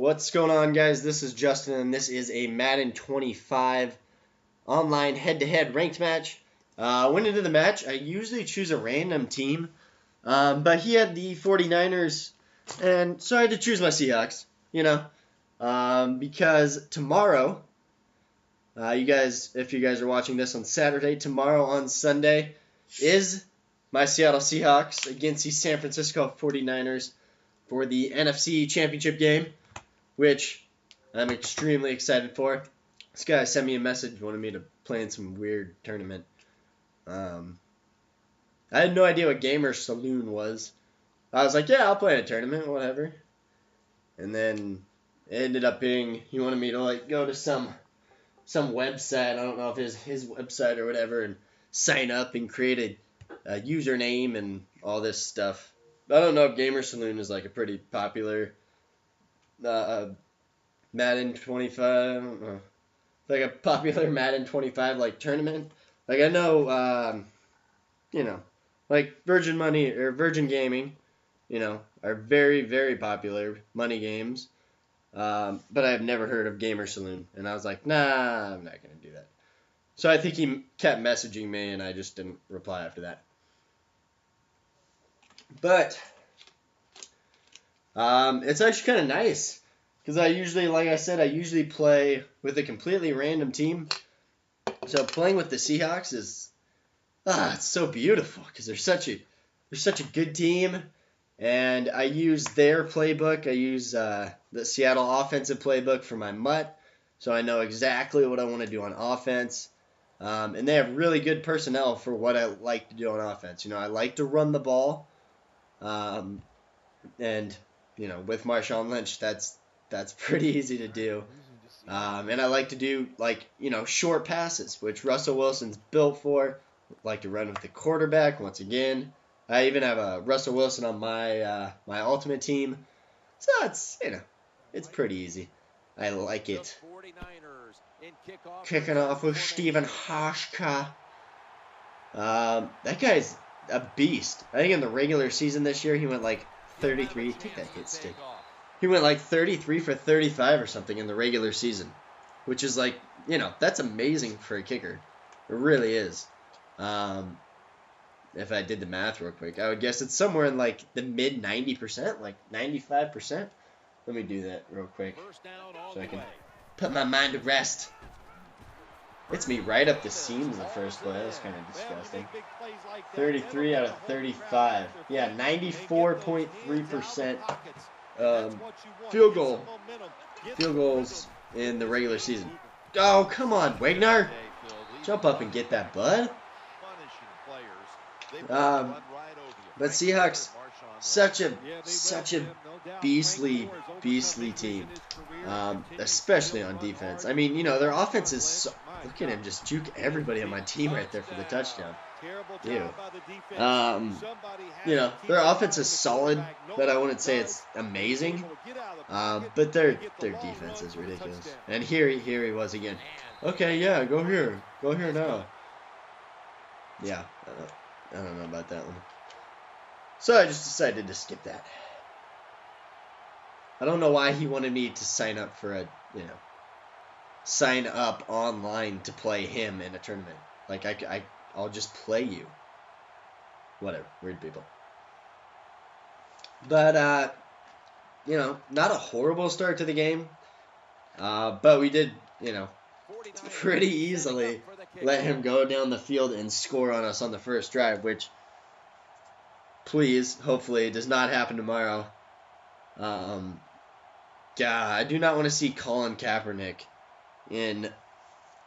What's going on, guys? This is Justin, and this is a Madden 25 online head-to-head ranked match. Went into the match. I usually choose a random team, but he had the 49'ers, and so I had to choose my Seahawks, because tomorrow, if you guys are watching this on Saturday, tomorrow on Sunday is my Seattle Seahawks against the San Francisco 49'ers for the NFC Championship game, which I'm extremely excited for. This guy sent me a message, wanted me to play in some weird tournament. I had no idea what Gamer Saloon was. I was like, yeah, I'll play in a tournament, whatever. And then it ended up being, he wanted me to go to some website, I don't know if it's his website or whatever, and sign up and create a username and all this stuff. I don't know if Gamer Saloon is a pretty popular Madden 25. I don't know. A popular Madden 25 tournament. I know, Virgin Money or Virgin Gaming, are very, very popular money games. But I've never heard of Gamer Saloon, and I was like, nah, I'm not gonna do that. So I think he kept messaging me, and I just didn't reply after that. But it's actually kind of nice because I usually play with a completely random team. So playing with the Seahawks is it's so beautiful because they're such a good team, and I use their playbook. I use the Seattle offensive playbook for my mutt, so I know exactly what I want to do on offense. And they have really good personnel for what I like to do on offense. I like to run the ball. And with Marshawn Lynch, that's pretty easy to do. And I like to do short passes, which Russell Wilson's built for. Like to run with the quarterback once again. I even have a Russell Wilson on my my ultimate team, so it's pretty easy. I like it. Kicking off with Steven Hauschka. That guy's a beast. I think in the regular season this year he went 33. Take that hit stick. He went 33 for 35 or something in the regular season, which is that's amazing for a kicker. It really is. If I did the math real quick, I would guess it's somewhere in the mid 90%, 95%. Let me do that real quick so I can put my mind to rest. It's me right up the seams the first play. That's kind of disgusting. 33 out of 35. Yeah, 94.3% field goals in the regular season. Oh, come on, Wagner. Jump up and get that, bud. But Seahawks, such a beastly team, especially on defense. I mean, their offense is look at him just juke everybody on my team right there for the touchdown. Ew. Their offense is solid, but I wouldn't say it's amazing. But their defense is ridiculous. And here he was again. Okay, yeah, go here now. Yeah, I don't know about that one. So I just decided to skip that. I don't know why he wanted me to sign up for sign up online to play him in a tournament. I'll just play you. Whatever, weird people. But not a horrible start to the game. But we did, pretty easily let him go down the field and score on us on the first drive, which, please, hopefully, does not happen tomorrow. God, I do not want to see Colin Kaepernick in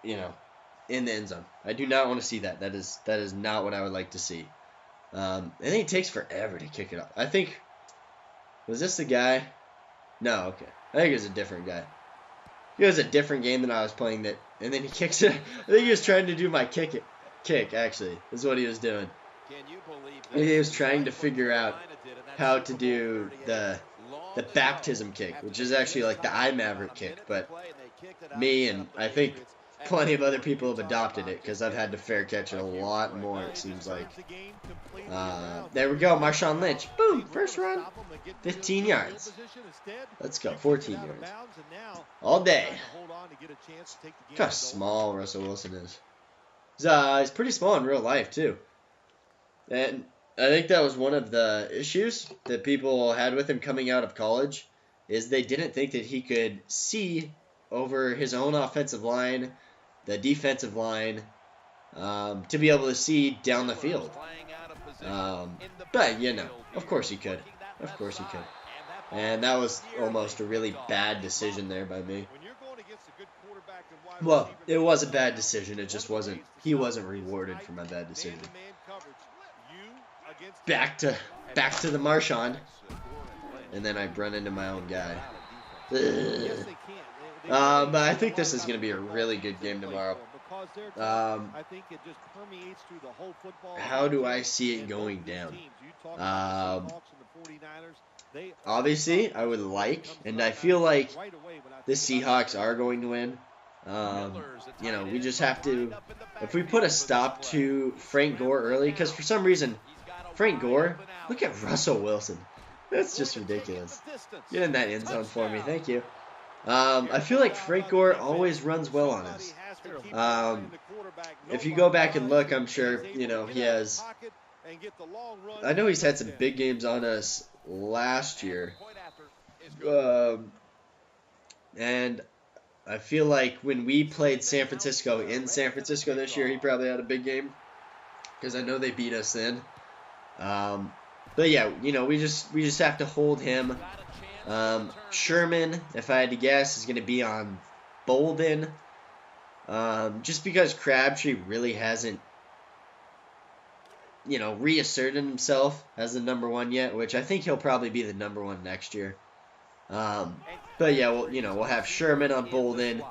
the end zone. I do not want to see that. That is not what I would like to see. I think it takes forever to kick it up. I think, was this the guy? No, okay. I think it was a different guy. It was a different game than I was playing that, and then he kicks it. I think he was trying to do my kick, actually, is what he was doing. He was trying to figure out how to do the baptism kick, which is actually the I Maverick kick, but me and I think plenty of other people have adopted it because I've had to fair catch it a lot more, it seems like. There we go, Marshawn Lynch. Boom, first run, 15 yards. Let's go, 14 yards. All day. Look how small Russell Wilson is. He's pretty small in real life, too. And I think that was one of the issues that people had with him coming out of college, is they didn't think that he could see over his own offensive line, the defensive line, to be able to see down the field. But, you know, of course he could. Of course he could. And that was almost a really bad decision there by me. Well, it was a bad decision. It just wasn't. He wasn't rewarded for my bad decision. Back to the Marshawn, and then I run into my own guy. But I think this is going to be a really good game tomorrow. How do I see it going down? Obviously, I would like, and I feel like the Seahawks are going to win. You know, we just have to, if we put a stop to Frank Gore early, because for some reason, Frank Gore, look at Russell Wilson. That's just ridiculous. Get in that end zone for me, thank you. I feel like Frank Gore always runs well on us. If you go back and look, I'm sure, you know, he has, I know he's had some big games on us last year. And I feel like when we played San Francisco in San Francisco this year, he probably had a big game, because I know they beat us then. But yeah, you know, we just have to hold him. Sherman, if I had to guess, is going to be on Bolden. Just because Crabtree really hasn't, you know, reasserted himself as the #1 yet, which I think he'll probably be the #1 next year. But yeah, we'll have Sherman on Bolden.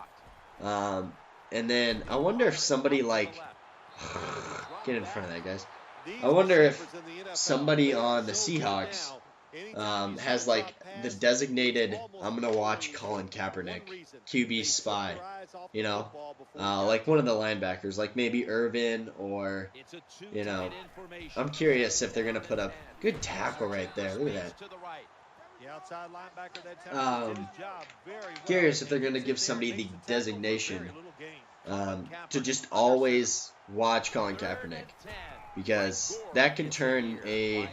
And then I wonder if somebody like, get in front of that, guys. I wonder if somebody on the Seahawks has like the designated, I'm going to watch Colin Kaepernick, QB spy, you know, like one of the linebackers, like maybe Irvin or, you know, I'm curious if they're going to put up, good tackle right there, look at that. Curious if they're going to give somebody the designation to just always watch Colin Kaepernick, because that can turn a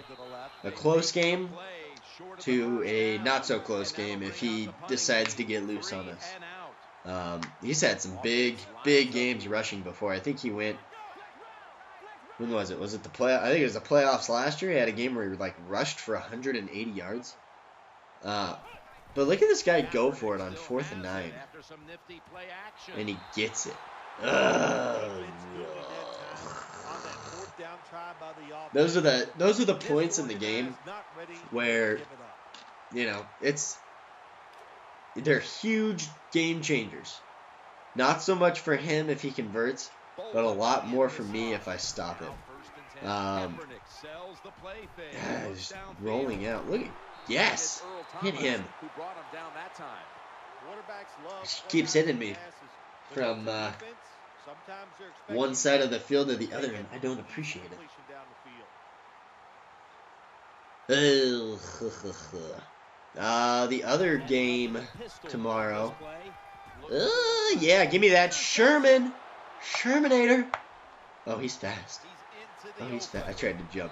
close game to a not so close game if he decides to get loose on us. He's had some big games rushing before. I think he went, when was it? Was it the play? I think it was the playoffs last year. He had a game where he like rushed for 180 yards. But look at this guy go for it on 4th and 9, and he gets it. Those are the points in the game where, you know, they're huge game changers. Not so much for him if he converts, but a lot more for me if I stop it. Just rolling out. Look at, yes, hit him. Keeps hitting me from one side of the field to the other, and I don't appreciate it. The other game tomorrow. Yeah, give me that Sherman. Shermanator. Oh, he's fast. Oh, he's fast. I tried to jump.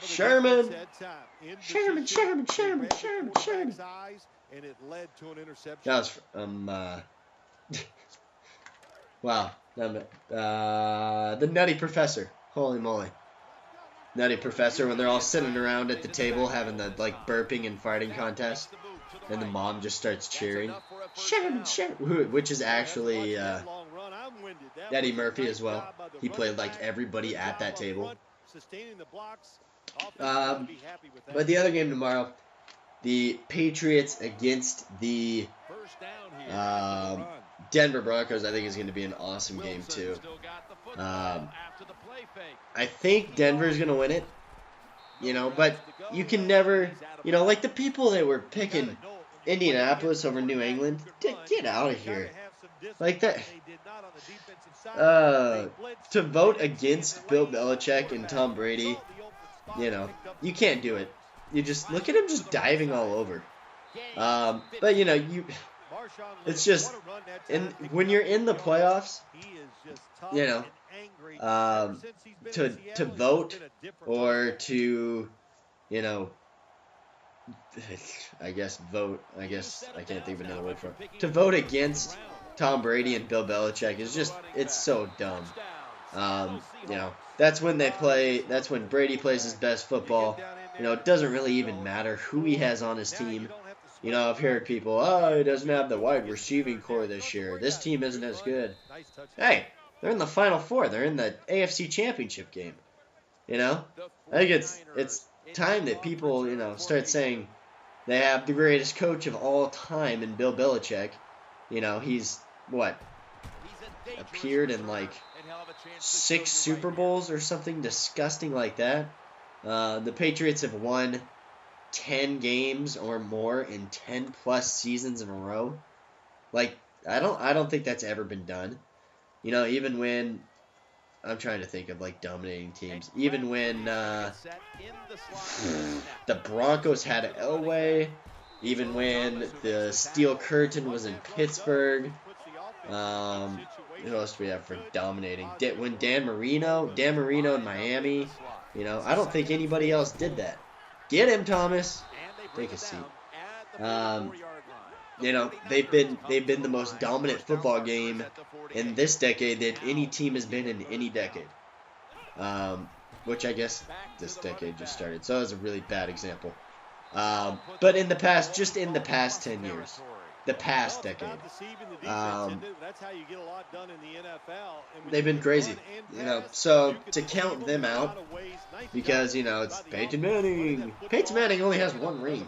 Sherman. Sherman. That was wow. The Nutty Professor. Holy moly. Nutty Professor, when they're all sitting around at the table having the like burping and farting contest, and the mom just starts cheering. Sherman, which is actually Eddie Murphy as well. He played like everybody at that table. But the other game tomorrow, the Patriots against the Denver Broncos, I think is going to be an awesome game too. I think Denver's going to win it, you know, but you can never, you know, like the people that were picking Indianapolis over New England, get out of here. Like that. To vote against Bill Belichick and Tom Brady, you can't do it. You just look at him just diving all over. But it's just, when you're in the playoffs, to vote or to, I guess I can't think of another word for it. To vote against Tom Brady and Bill Belichick is just, it's so dumb. That's when Brady plays his best football. It doesn't really even matter who he has on his team. I've heard people, he doesn't have the wide receiving core this year. This team isn't as good. Hey, they're in the Final Four. They're in the AFC Championship game. I think it's time that people, start saying they have the greatest coach of all time in Bill Belichick. He's, appeared in like 6 Super Bowls or something disgusting like that. The Patriots have won 10 games or more in 10 plus seasons in a row. Like, I don't think that's ever been done. Even when, I'm trying to think of like dominating teams. Even when the Broncos had Elway. Even when the Steel Curtain was in Pittsburgh. Who else do we have for dominating? When Dan Marino in Miami. I don't think anybody else did that. Get him, Thomas. Take a seat. They've been the most dominant football game in this decade that any team has been in any decade. Which I guess this decade just started, so that was a really bad example. But in the past 10 years, the past decade, they've been crazy. So to count them out, because it's Peyton Manning. Peyton Manning only has 1 ring.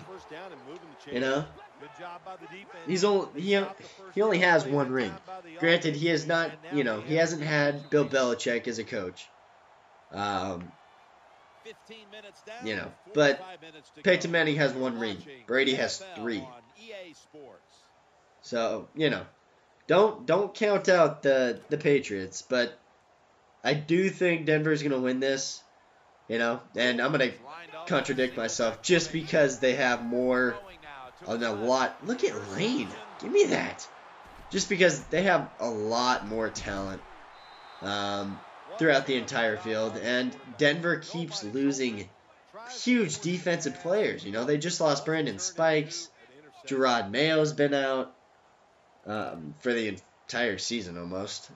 He only has 1 ring. Granted, he has not. He hasn't had Bill Belichick as a coach. But Peyton Manning has 1 ring. Brady has 3. So, don't count out the Patriots, but I do think Denver's going to win this, and I'm going to contradict myself just because they have more on a lot. Look at Lane. Give me that. Just because they have a lot more talent throughout the entire field, and Denver keeps losing huge defensive players. They just lost Brandon Spikes. Gerard Mayo's been out for the entire season almost.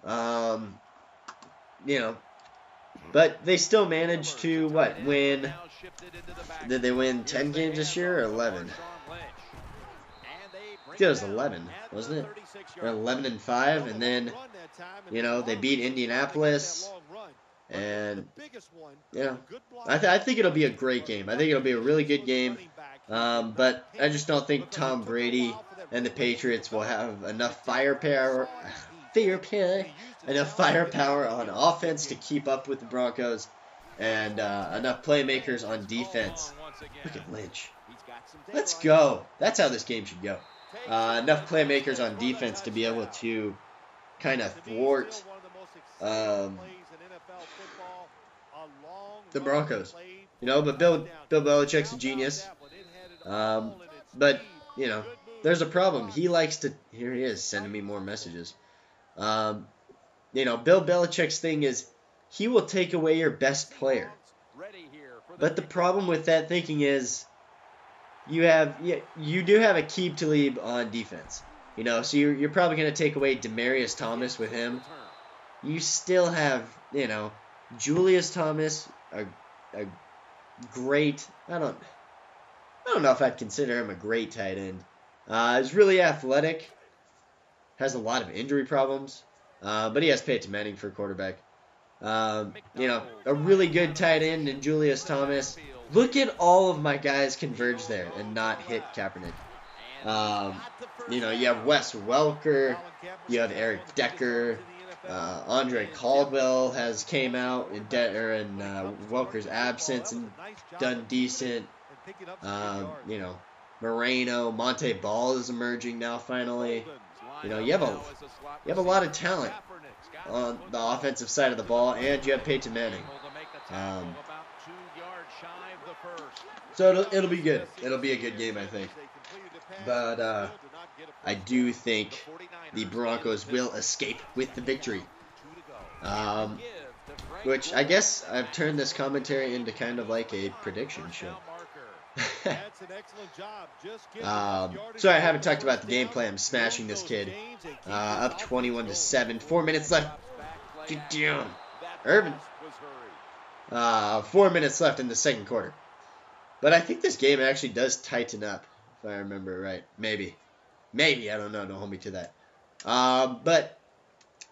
But they still managed to, win? Did they win 10 games this year or 11? I think it was 11, wasn't it? Or 11-5, and then, they beat Indianapolis. And, I think it'll be a great game. I think it'll be a really good game. But I just don't think Tom Brady and the Patriots will have enough firepower on offense to keep up with the Broncos, and enough playmakers on defense. Look at Lynch. Let's go. That's how this game should go. Enough playmakers on defense to be able to kind of thwart the Broncos. But Bill Belichick's a genius. But, there's a problem. He likes to... Here he is, sending me more messages. Bill Belichick's thing is he will take away your best player. But the problem with that thinking is you do have Aqib Talib on defense. So you're probably going to take away Demaryius Thomas with him. You still have, Julius Thomas, a great... I don't know if I'd consider him a great tight end. He's really athletic. Has a lot of injury problems. But he has Peyton Manning for quarterback. A really good tight end in Julius Thomas. Look at all of my guys converge there and not hit Kaepernick. You have Wes Welker. You have Eric Decker. Andre Caldwell has came out in Welker's absence and done decent. Moreno, Monte Ball is emerging now finally. You know, you have a lot of talent on the offensive side of the ball, and you have Peyton Manning. So it'll be good. It'll be a good game, I think. But I do think the Broncos will escape with the victory. Which I guess I've turned this commentary into kind of like a prediction show. So I haven't talked about the game plan. I'm smashing this kid. Up 21-7. 4 minutes left. Get down, Irvin. 4 minutes left in the second quarter. But I think this game actually does tighten up, if I remember right. Maybe. I don't know. Don't hold me to that. But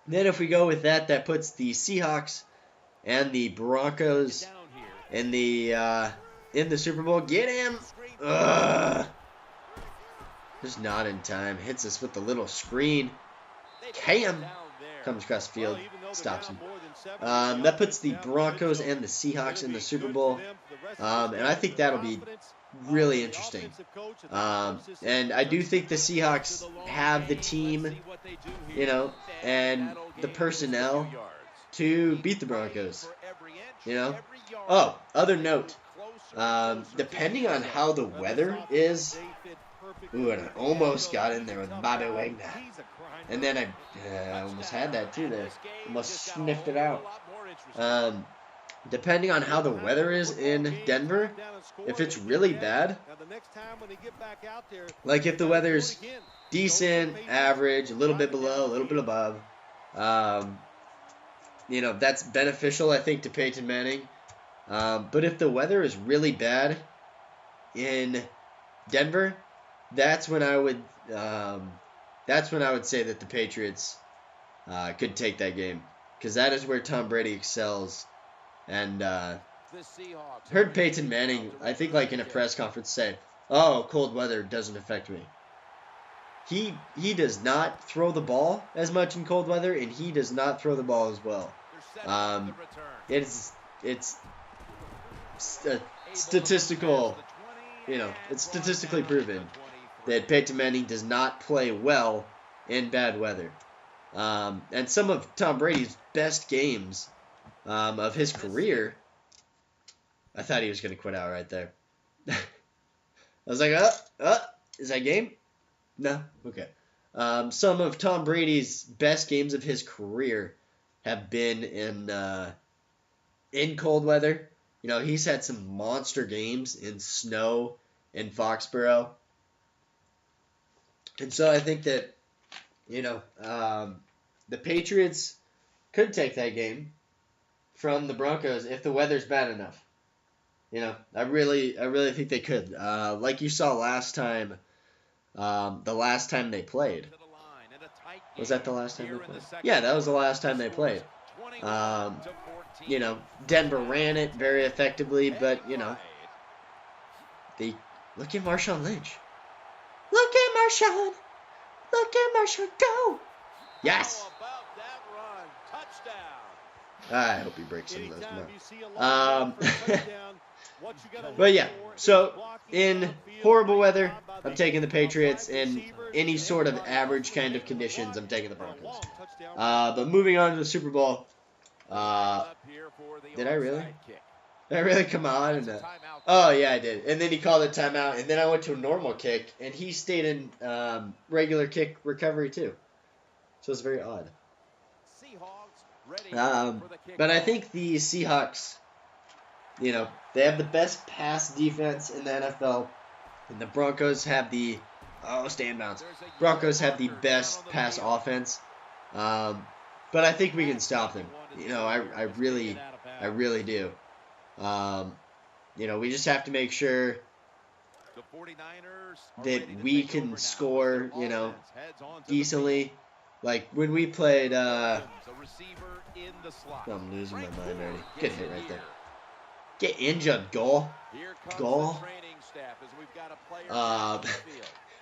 then if we go with that, that puts the Seahawks and the Broncos in the Super Bowl. Get him! Just not in time. Hits us with the little screen. Cam comes across the field. Stops him. That puts the Broncos and the Seahawks in the Super Bowl. And I think that'll be really interesting. And I do think the Seahawks have the team, you know, and the personnel to beat the Broncos. You know? Oh, other note. Depending on how the weather is, and I almost got in there with Bobby Wagner. And then I almost had that too there. Almost sniffed it out. Depending on how the weather is in Denver, if it's really bad, like if the weather's decent, average, a little bit below, a little bit above, you know, that's beneficial, I think, to Peyton Manning. But if the weather is really bad in Denver, that's when I would say that the Patriots could take that game, because that is where Tom Brady excels. And heard Peyton Manning, I think, like in a press conference, say, "Oh, cold weather doesn't affect me." He does not throw the ball as much in cold weather, and he does not throw the ball as well. It's statistical, you know, it's statistically proven that Peyton Manning does not play well in bad weather. And some of Tom Brady's best games of his career, I thought he was going to quit out right there. I was like, is that game? No? Okay. Some of Tom Brady's best games of his career have been in cold weather. You know, he's had some monster games in snow in Foxborough. And so I think that, you know, the Patriots could take that game from the Broncos if the weather's bad enough. You know, I really think they could. Like you saw last time, the last time they played. Was that the last time they played? Yeah, that was the last time they played. You know, Denver ran it very effectively, but, you know, look at Marshawn Lynch. Look at Marshawn. Look at Marshawn go. Yes. I hope he breaks some of those tomorrow. But yeah, so in horrible weather, I'm taking the Patriots. In any sort of average kind of conditions, I'm taking the Broncos. But moving on to the Super Bowl. Did I really? Did I really come on? And, oh, yeah, I did. And then he called a timeout, and then I went to a normal kick, and he stayed in regular kick recovery too. So it's very odd. But I think the Seahawks, you know, they have the best pass defense in the NFL, and the Broncos have the stand bounce. Broncos have the best pass offense. But I think we can stop them. You know, I really do. You know, we just have to make sure that we can score, you know, decently. Like when we played, I'm losing my mind already. Good hit right there. Get injured, goal.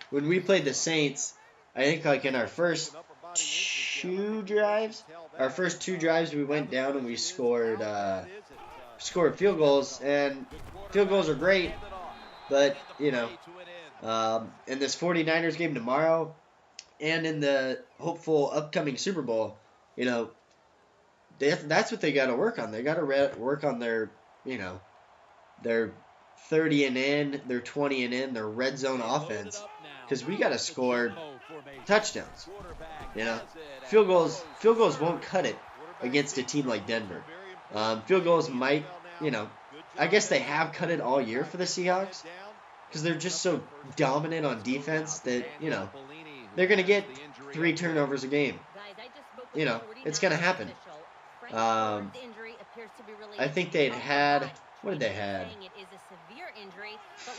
When we played the Saints, I think like in our first two drives, we went down and we scored field goals, and field goals are great, but, you know, in this 49'ers game tomorrow, and in the hopeful upcoming Super Bowl, you know, that's what they got to work on. They got to work on their, you know, their 30 and in, their 20 and in, their red zone offense, because we got to score touchdowns. You know, field goals won't cut it against a team like Denver. Field goals might, you know, I guess they have cut it all year for the Seahawks because they're just so dominant on defense that, you know, they're going to get 3 turnovers a game. You know, it's going to happen. I think they'd had, what did they had?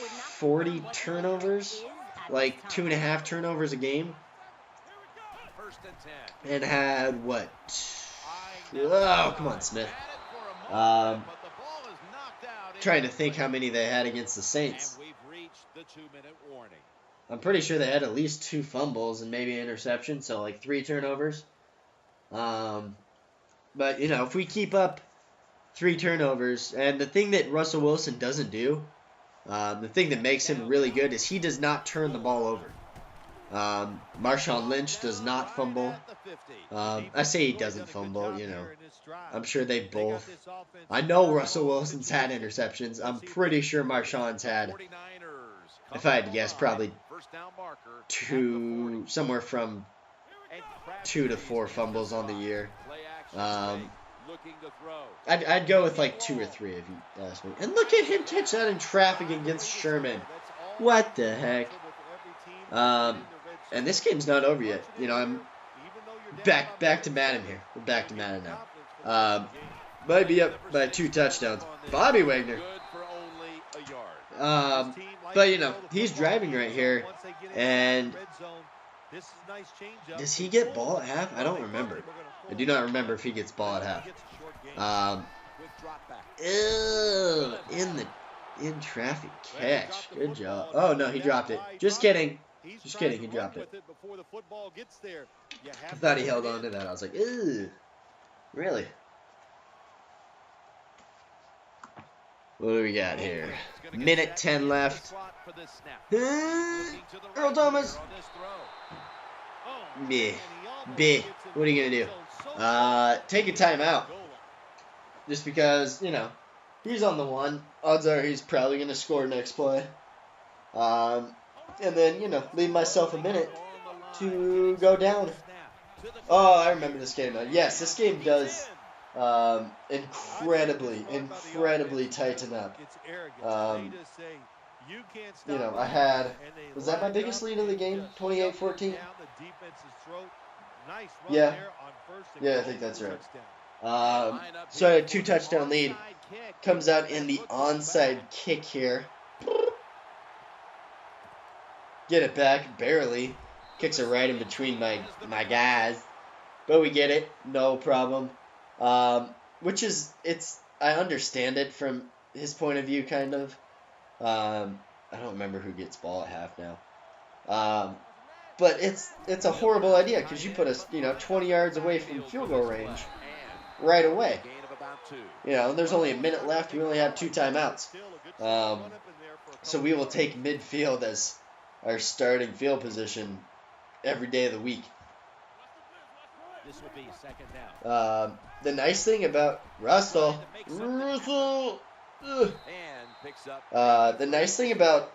40 turnovers, like 2.5 turnovers a game. And had what? Oh, come on, Smith. Trying to think how many they had against the Saints. I'm pretty sure they had at least 2 fumbles and maybe an interception, so like 3 turnovers. But, you know, if we keep up 3 turnovers, and the thing that Russell Wilson doesn't do, the thing that makes him really good is he does not turn the ball over. Marshawn Lynch does not fumble. I say he doesn't fumble, you know. I'm sure they both. I know Russell Wilson's had interceptions. I'm pretty sure Marshawn's had, if I had to guess, probably somewhere from 2 to 4 fumbles on the year. I'd go with like 2 or 3 if you ask me. And look at him catch that in traffic against Sherman. What the heck? And this game's not over yet. You know, I'm back to Madden here. We're back to Madden now. Might be up by 2 touchdowns. Bobby Wagner. But, you know, he's driving right here. And does he get ball at half? I don't remember. I do not remember if he gets ball at half. In traffic catch. Good job. Oh, no, he dropped it. Just kidding. Just kidding, he dropped it. I thought he held on to that. I was like, ew. Really? What do we got here? Minute 10 left. Earl Thomas. B. What are you going to do? Take a timeout. Just because, you know, he's on the 1. Odds are he's probably going to score next play. And then, you know, leave myself a minute to go down. Oh, I remember this game now. Yes, this game does incredibly tighten up. You know, I had, was that my biggest lead of the game? 28-14? Yeah. Yeah, I think that's right. So I had a 2 touchdown lead. Comes out in the onside kick here. Get it back, barely. Kicks it right in between my guys. But we get it, no problem. Which is, I understand it from his point of view, kind of. I don't remember who gets ball at half now. But it's a horrible idea, because you put us, you know, 20 yards away from field goal range right away. You know, there's only a minute left. We only have 2 timeouts. So we will take midfield as our starting field position every day of the week. The nice thing about Russell, the nice thing about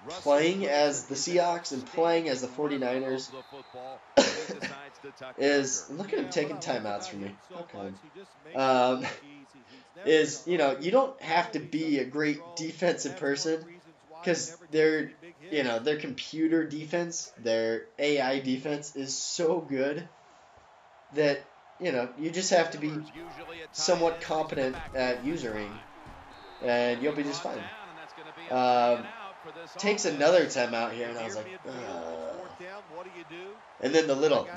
playing as the Seahawks and playing as the 49'ers is, look at him taking timeouts from me. Okay. Is, you know, you don't have to be a great defensive person, because their computer defense, their AI defense is so good that, you know, you just have to be somewhat competent at usering, and you'll be just fine. Takes another timeout here, and I was like, and then the little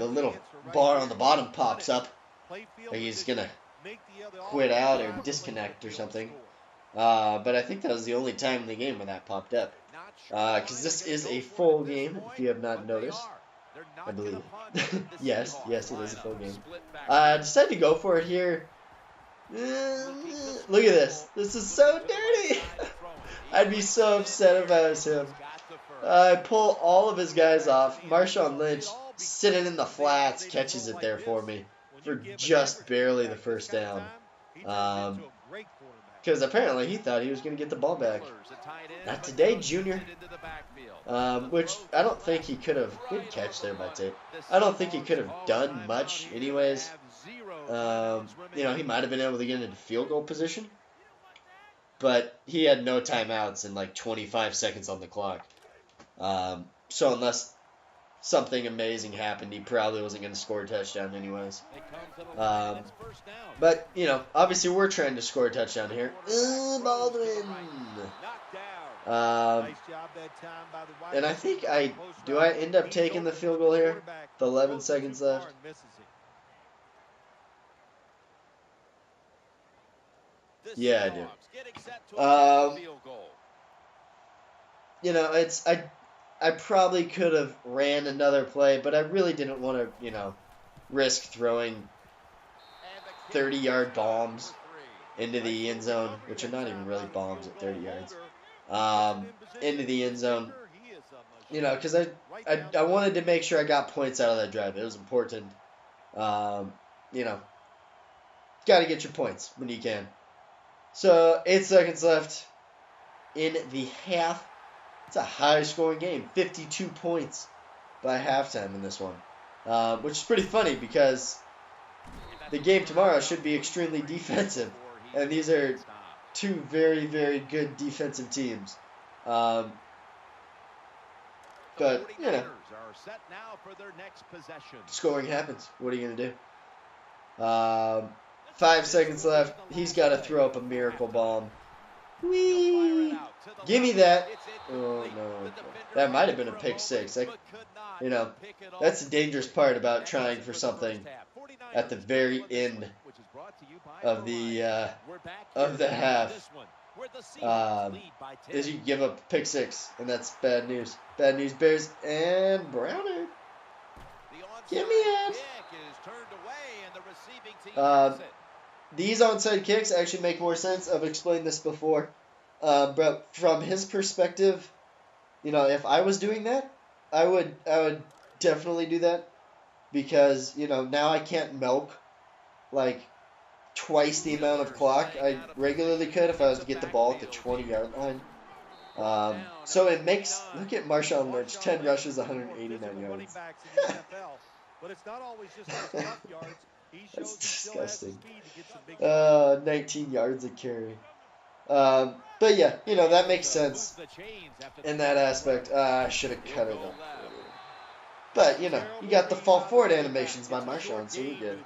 bar on the bottom pops up, like he's gonna quit out or disconnect or something. But I think that was the only time in the game when that popped up. Because this is a full game, if you have not noticed. I believe. yes, it is a full game. I decided to go for it here. Look at this. This is so dirty. I'd be so upset if I was him. I pull all of his guys off. Marshawn Lynch sitting in the flats, catches it there for me for just barely the first down. Because apparently he thought he was going to get the ball back. Not today, Junior. Which I don't think he could have. Good catch there by Tate. I don't think he could have done much anyways. You know, he might have been able to get into field goal position. But he had no timeouts and like 25 seconds on the clock. So unless something amazing happened, he probably wasn't going to score a touchdown anyways. But, you know, obviously we're trying to score a touchdown here. Baldwin! And I think do I end up taking the field goal here? With 11 seconds left. Yeah, I do. You know, I probably could have ran another play, but I really didn't want to, you know, risk throwing 30-yard bombs into the end zone, which are not even really bombs at 30 yards, into the end zone. You know, because I wanted to make sure I got points out of that drive. It was important. You know, got to get your points when you can. So, 8 seconds left in the half. It's a high-scoring game. 52 points by halftime in this one. Which is pretty funny because the game tomorrow should be extremely defensive. And these are two very, very good defensive teams. But, you know, scoring happens. What are you going to do? 5 seconds left. He's got to throw up a miracle bomb. Whee! Give me that. Oh, no. That might have been a pick six. You know, that's the dangerous part about trying for something at the very end of the half. Is you give up pick six, and that's bad news. Bad news, Bears. And Browner. Give me it. These onside kicks actually make more sense. I've explained this before. But from his perspective, you know, if I was doing that, I would definitely do that. Because, you know, now I can't milk, like, twice the amount of clock I regularly could if I was to get the ball at the 20-yard line. So it makes, look at Marshawn Lynch, 10 rushes, 189 yards. That's disgusting. 19 yards a carry. But yeah, you know, that makes sense in that aspect. I should have cut it up. But, you know, you got the fall forward animations by Marshawn, so you're good.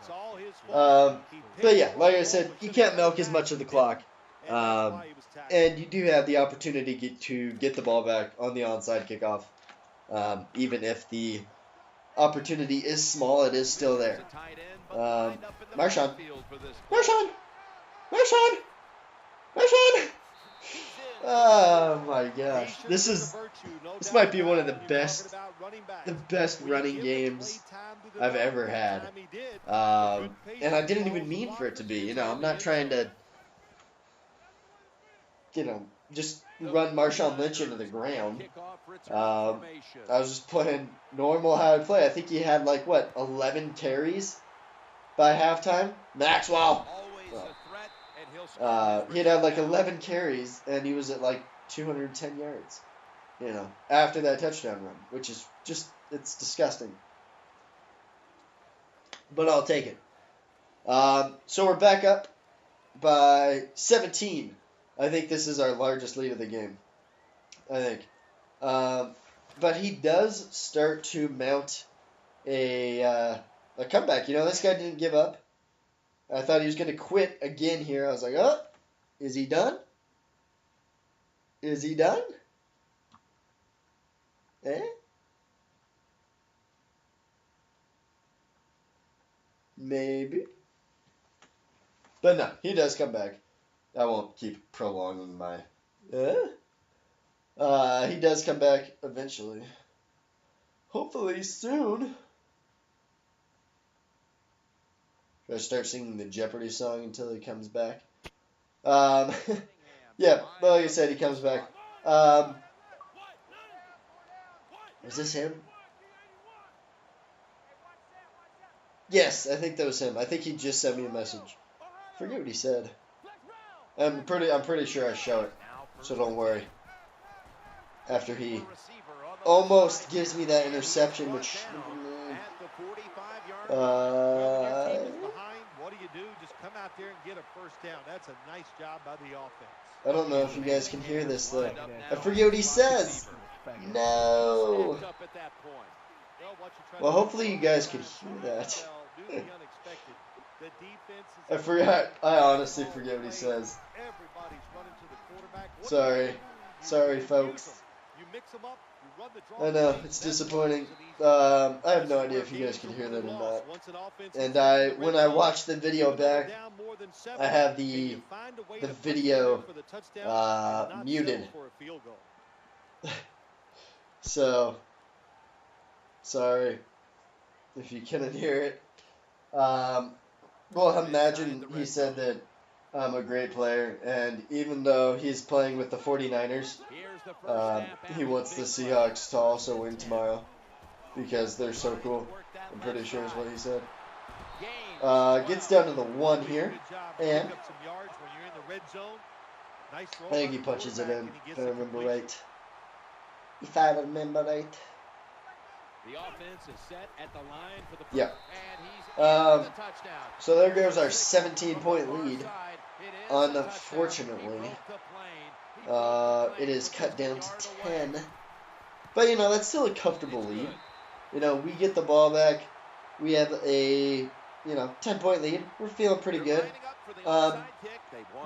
But yeah, like I said, you can't milk as much of the clock. And you do have the opportunity to get the ball back on the onside kickoff. Even if the opportunity is small, it is still there. Marshawn. Oh my gosh. This might be one of the best running games I've ever had. And I didn't even mean for it to be. You know, I'm not trying to, you know, just run Marshawn Lynch into the ground. I was just playing normal how I play. I think he had like, 11 carries by halftime? Maxwell! He'd had like 11 carries, and he was at like 210 yards, you know, after that touchdown run, which is just, it's disgusting. But I'll take it. So we're back up by 17. I think this is our largest lead of the game. I think. But he does start to mount a comeback. You know, this guy didn't give up. I thought he was going to quit again here. I was like, oh, is he done? Is he done? Eh? Maybe. But no, he does come back. I won't keep prolonging my... he does come back eventually. Hopefully soon. Should I start singing the Jeopardy song until he comes back? Yeah, well, like I said, he comes back. Is this him? Yes, I think that was him. I think he just sent me a message. Forget what he said. I'm pretty sure I show it, so don't worry. After he almost gives me that interception, which I don't know if you guys can hear this though. I forget what he says. No. Well, hopefully you guys could hear that. I forgot. I honestly forget what he says. Sorry, folks. I know it's disappointing. I have no idea if you guys can hear that or not. And when I watch the video back, I have the video muted. So sorry if you couldn't hear it. Well, imagine he said that I'm a great player, and even though he's playing with the 49'ers, he wants the Seahawks to also win tomorrow because they're so cool. I'm pretty sure is what he said. Gets down to the 1 here, and I think he punches it in, if I remember right. The offense is set at the line for the yeah. So there goes our 17-point lead. Unfortunately, it is cut down to 10. But, you know, that's still a comfortable lead. You know, we get the ball back. We have a, 10-point lead. We're feeling pretty good.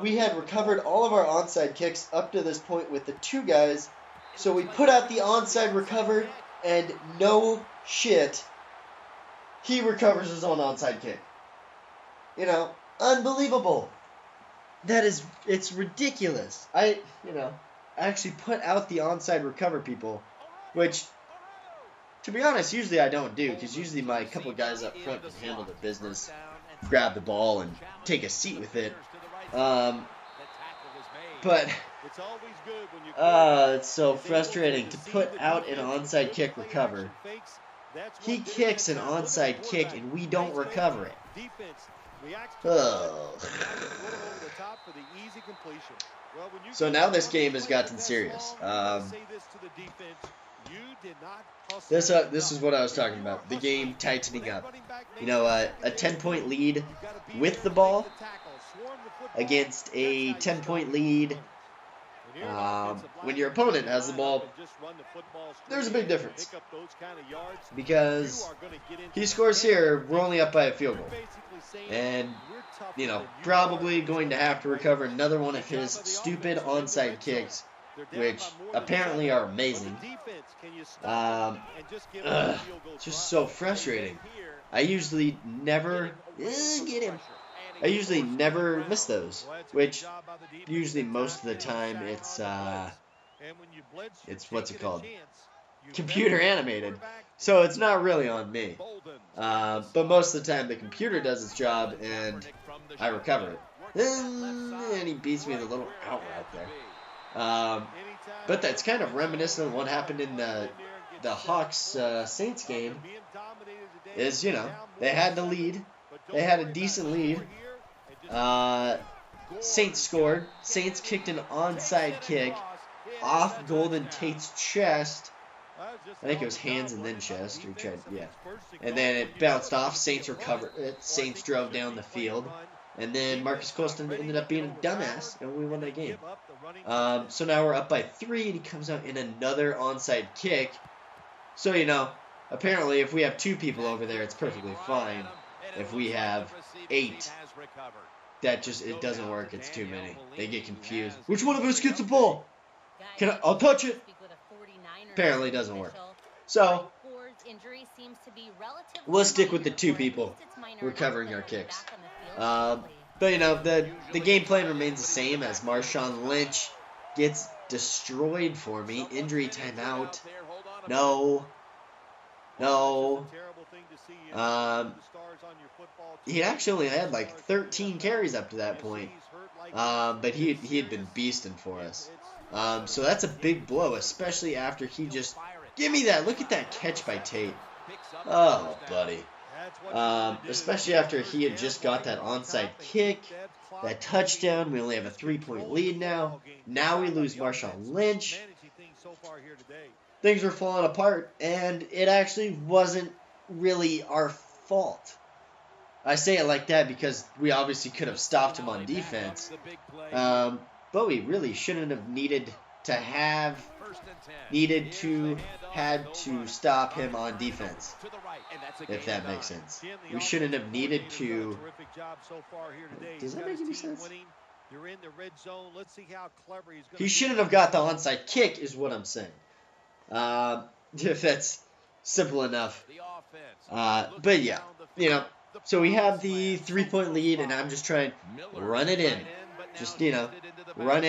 We had recovered all of our onside kicks up to this point with the 2 guys. So we put out the onside recover, and no shit, he recovers his own onside kick. You know, unbelievable. It's ridiculous. I actually put out the onside recover people, which, to be honest, usually I don't do, because usually my couple guys up front can handle the business, grab the ball, and take a seat with it. But it's so frustrating to put out an onside kick recover. He kicks an onside kick and we don't recover it. Oh. So now this game has gotten serious. This is what I was talking about. The game tightening up. You know, a 10-point lead with the ball against a 10-point lead when your opponent has the ball. There's a big difference. Because he scores here, we're only up by a field goal. And, probably going to have to recover another one of his stupid onside kicks, which apparently are amazing. Just so frustrating. I usually never I usually never miss those, which usually most of the time it's what's it called? Computer animated. So it's not really on me. But most of the time the computer does its job and I recover it. And he beats me with a little out route there. But that's kind of reminiscent of what happened in the Hawks Saints game. Is, they had the lead. They had a decent lead. Saints scored. Saints kicked an onside kick off Golden Tate's chest. I think it was hands and then chest. And then it bounced off. Saints recovered it. Saints drove down the field. And then Marcus Colston ended up being a dumbass, and we won that game. So now we're up by 3, and he comes out in another onside kick. So, apparently if we have 2 people over there, it's perfectly fine. If we have 8, it doesn't work. It's too many. They get confused. Which one of us gets the ball? I'll touch it. Apparently it doesn't work. So we'll stick with the 2 people recovering our kicks. But the game plan remains the same as Marshawn Lynch gets destroyed for me. Injury timeout. No. He actually only had like 13 carries up to that point. But he had been beasting for us. So that's a big blow, especially after he just... Give me that. Look at that catch by Tate. Oh, buddy. especially after he had just got that onside kick, that touchdown. We only have a 3-point lead now. Now we lose Marshawn Lynch. Things were falling apart, and it actually wasn't really our fault. I say it like that because we obviously could have stopped him on defense, but we really shouldn't have had to stop him on defense, if that makes sense. We shouldn't have needed to. Does that make any sense? He shouldn't have got the onside kick, is what I'm saying. If that's simple enough. But yeah, so we have the 3-point lead, and I'm just trying to run it in. Just, run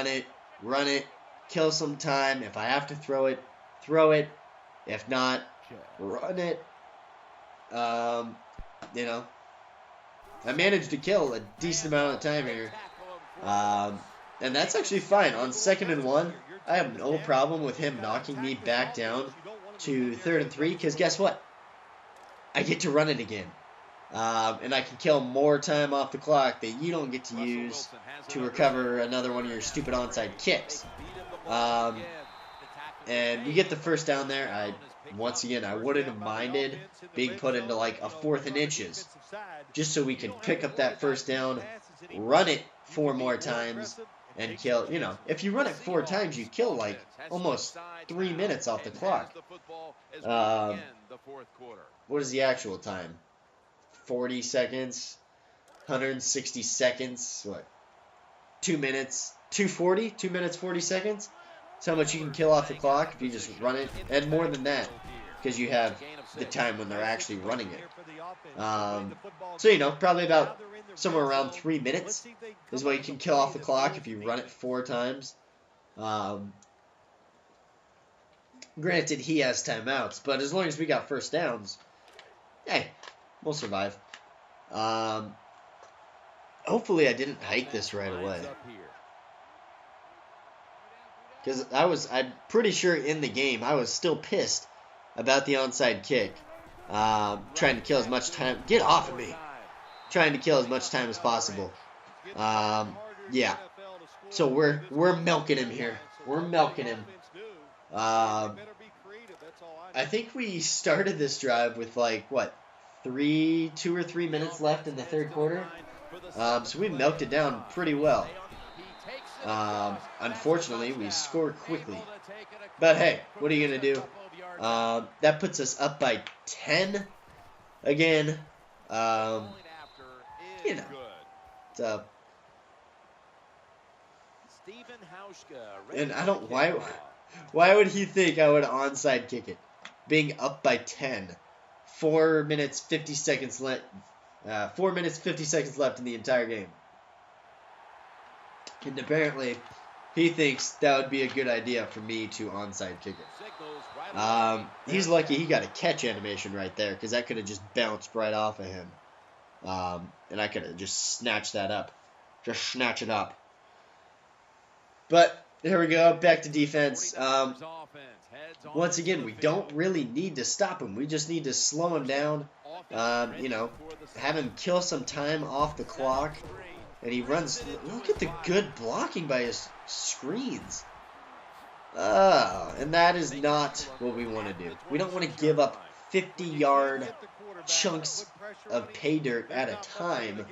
it, kill some time. If I have to throw it, throw it. If not, run it. I managed to kill a decent amount of time here. And that's actually fine. On 2nd and 1, I have no problem with him knocking me back down to 3rd and 3, because guess what? I get to run it again. And I can kill more time off the clock that you don't get to use to recover another one of your stupid onside kicks. And we get the first down there. Once again, I wouldn't have minded being put into like a 4th and inches, just so we can pick up that first down, run it 4 more times, and kill. If you run it 4 times, you kill like almost 3 minutes off the clock. What is the actual time? 40 seconds, 160 seconds, what? 2 minutes, 2:40, 2 minutes 40 seconds. That's how much you can kill off the clock if you just run it, and more than that, because you have the time when they're actually running it. So probably about somewhere around 3 minutes is what you can kill off the clock if you run it 4 times. Granted, he has timeouts, but as long as we got first downs, hey, we'll survive. Hopefully I didn't hike this right away, because I'm pretty sure in the game I was still pissed about the onside kick. Trying to kill as much time. Get off of me! Trying to kill as much time as possible. Yeah. So we're milking him here. We're milking him. I think we started this drive with like 2 or 3 minutes left in the 3rd quarter. So we milked it down pretty well. Unfortunately, we scored quickly. But hey, what are you gonna do? That puts us up by 10 again. So, and I don't. Why would he think I would onside kick it? Being up by 10. 4 minutes 50 seconds left. 4 minutes 50 seconds left in the entire game. And apparently, he thinks that would be a good idea for me to onside kick it. He's lucky he got a catch animation right there, because that could have just bounced right off of him. And I could have just snatched that up. Just snatch it up. But here we go, back to defense. Once again, we don't really need to stop him. We just need to slow him down. Have him kill some time off the clock. And he runs. Look at the good blocking by his screens. And that is not what we want to do. We don't want to give up 50-yard chunks of pay dirt at a time,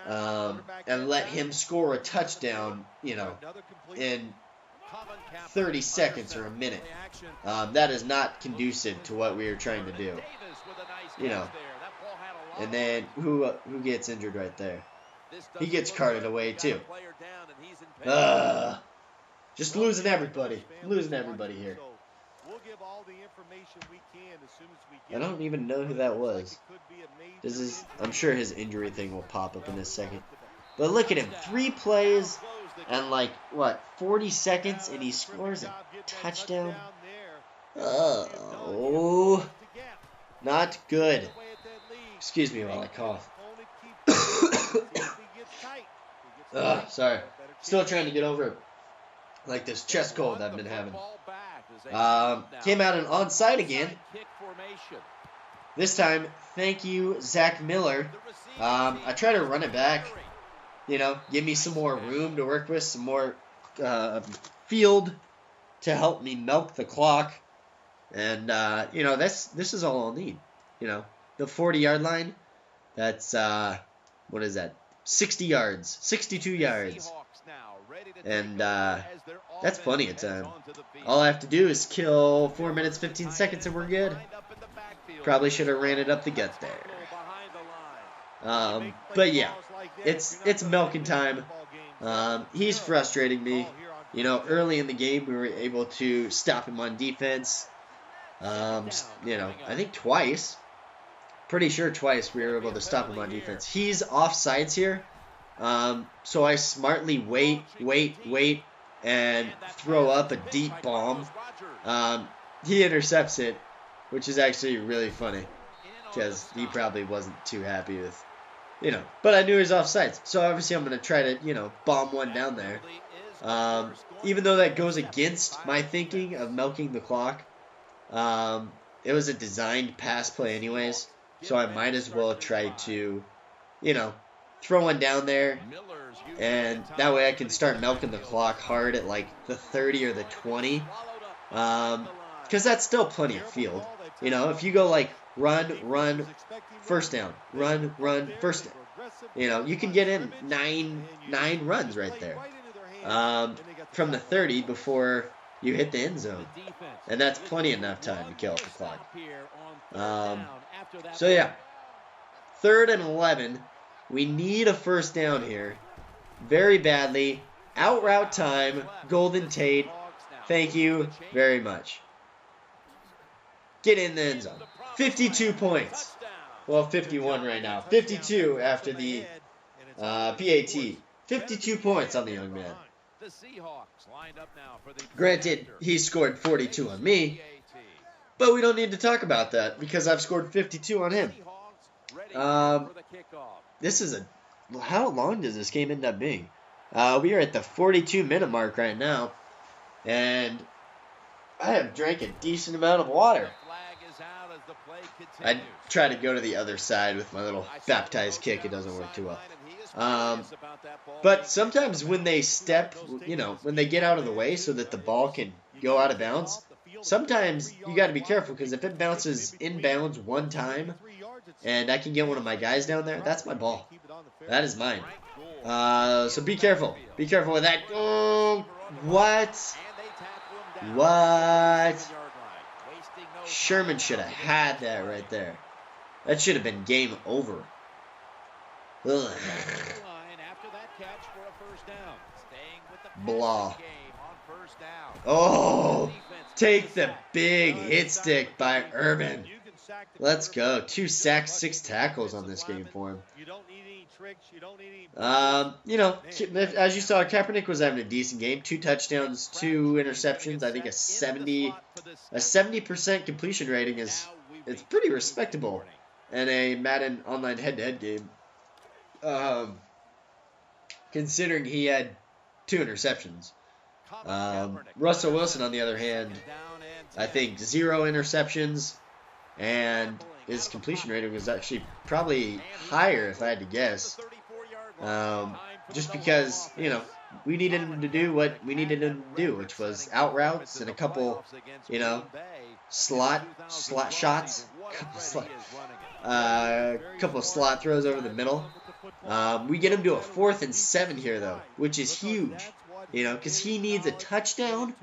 and let him score a touchdown, in 30 seconds or a minute. That is not conducive to what we are trying to do. And then who gets injured right there? He gets carted away too. Just losing everybody. Losing everybody here. I don't even know who that was. I'm sure his injury thing will pop up in a second. But look at him. 3 plays and 40 seconds, and he scores a touchdown. Oh, not good. Excuse me while I cough. Sorry. Still trying to get over it. This chest cold I've been having. Came out and onside again. This time, thank you, Zach Miller. I try to run it back. You know, give me some more room to work with, some more field to help me milk the clock. And, you know, this is all I'll need. You know, the 40-yard line, that's, what is that? 60 yards, 62 yards. And that's plenty of time. All I have to do is kill 4 minutes, 15 seconds, and we're good. Probably should have ran it up the gut there. But yeah, it's milking time. He's frustrating me. You know, early in the game, we were able to stop him on defense. You know, I think twice. Pretty sure twice we were able to stop him on defense. He's offsides here. So I smartly wait, and throw up a deep bomb. He intercepts it, which is actually really funny, because he probably wasn't too happy with, you know. But I knew he was offsides, so obviously I'm going to try to, you know, bomb one down there. Even though that goes against my thinking of milking the clock, it was a designed pass play anyways, so I might as well try to, you know, throw one down there, and that way I can start milking the clock hard at like the 30 or the 20, because that's still plenty of field. You know, if you go like run, first down, run, first down, you know, you can get in nine runs right there from the 30 before you hit the end zone, and that's plenty enough time to kill off the clock. So yeah, 3rd and 11. We need a first down here very badly. Out route time, Golden Tate. Thank you very much. Get in the end zone. 52 points. Well, 51 right now. 52 after the PAT. 52 points on the young man. Granted, he scored 42 on me, but we don't need to talk about that because I've scored 52 on him. This is how long does this game end up being? We are at the 42-minute mark right now, and I have drank a decent amount of water. I try to go to the other side with my little baptized kick. It doesn't work too well. But sometimes when they step, you know, when they get out of the way so that the ball can go out of bounds, sometimes you got to be careful, because if it bounces inbounds one time and I can get one of my guys down there, that's my ball. That is mine. So be careful. Be careful with that. Oh, what? What? Sherman should have had that right there. That should have been game over. Ugh. Blah. Oh, take the big hit stick by Urban. Let's go. 2 sacks, 6 tackles on this game for him. You know, as you saw, Kaepernick was having a decent game. 2 touchdowns, 2 interceptions. I think a 70% completion rating it's pretty respectable in a Madden online head-to-head game. Considering he had 2 interceptions. Russell Wilson, on the other hand, I think 0 interceptions, and his completion rating was actually probably higher if I had to guess. Just because, you know, we needed him to do what we needed him to do, which was out routes and a couple, you know, slot shots, couple of slot throws over the middle. We get him to a 4th and 7 here, though, which is huge, you know, because he needs a touchdown,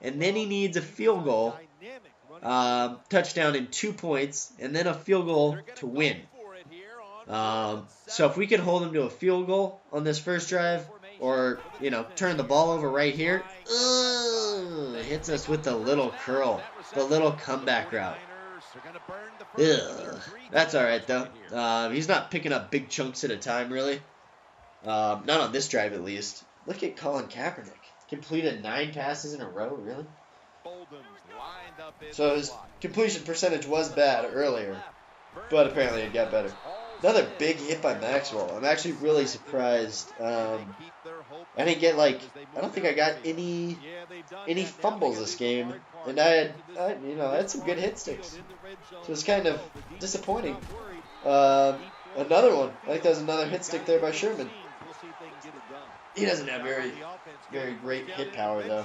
and then he needs a field goal, touchdown and 2 points, and then a field goal to win. So if we can hold him to a field goal on this first drive, or, you know, turn the ball over right here, hits us with the little curl, the little comeback route. Ugh. That's alright, though. He's not picking up big chunks at a time, really. Not on this drive, at least. Look at Colin Kaepernick. Completed 9 passes in a row, really? So his completion percentage was bad earlier, but apparently it got better. Another big hit by Maxwell. I'm actually really surprised I didn't get I don't think I got any fumbles this game, and I had some good hit sticks. So it's kind of disappointing. Another one. I think that was another hit stick there by Sherman. He doesn't have very great hit power though.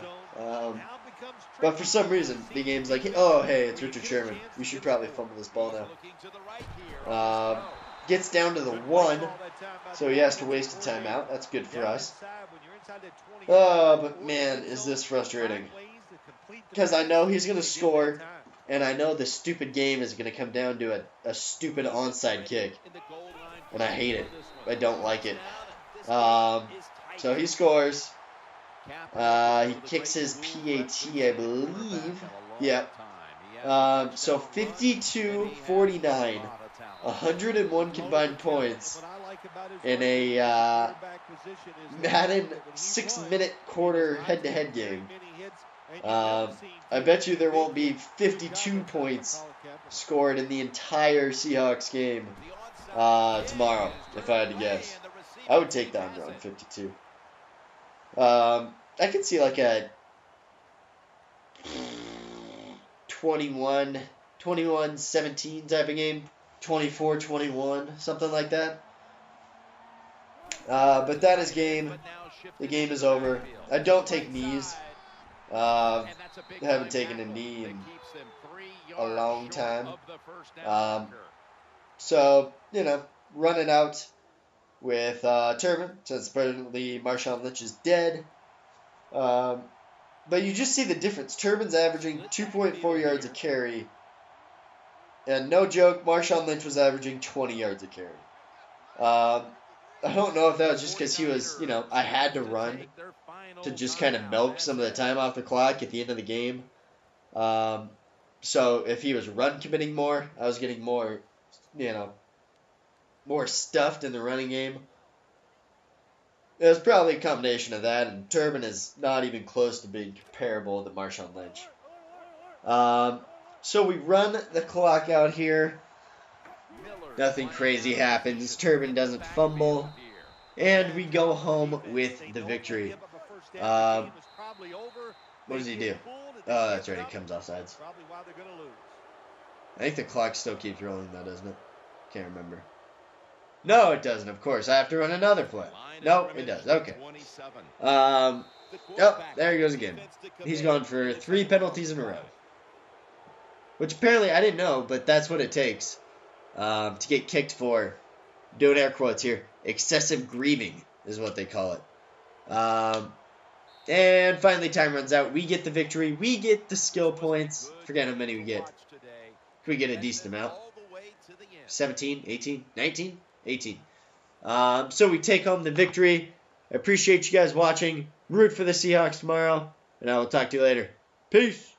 But for some reason, the game's like, oh hey, it's Richard Sherman. We should probably fumble this ball now. Gets down to the 1, so he has to waste a timeout. That's good for us. But man, is this frustrating. Because I know he's going to score, and I know the stupid game is going to come down to a stupid onside kick. And I hate it. I don't like it. So he scores. He kicks his PAT, I believe. Yep. So 52-49. 101 combined points in a Madden 6-minute quarter head-to-head game. I bet you there won't be 52 points scored in the entire Seahawks game tomorrow, if I had to guess. I would take the under on 52. I could see like a 21-17 type of game. 24-21, something like that. But that is game. The game is over. I don't take knees. I haven't taken a knee in a long time. So, run it out with Turbin, since apparently Marshawn Lynch is dead. But you just see the difference. Turbin's averaging 2.4 yards a carry. And no joke, Marshawn Lynch was averaging 20 yards a carry. I don't know if that was just because he was, I had to run to just kind of milk some of the time off the clock at the end of the game. So if he was run committing more, I was getting more, more stuffed in the running game. It was probably a combination of that, and Turbin is not even close to being comparable to Marshawn Lynch. So we run the clock out here. Nothing crazy happens. Turbin doesn't fumble. And we go home with the victory. What does he do? Oh, that's right. He comes offsides. I think the clock still keeps rolling, though, doesn't it? Can't remember. No, it doesn't, of course. I have to run another play. No, it does. Okay. Oh, there he goes again. He's gone for 3 penalties in a row. Which apparently I didn't know, but that's what it takes to get kicked for, doing air quotes here, excessive grieving is what they call it. And finally time runs out. We get the victory. We get the skill points. Forget how many we get. Can we get a decent amount? 17, 18, 19, 18. So we take home the victory. I appreciate you guys watching. Root for the Seahawks tomorrow, and I will talk to you later. Peace.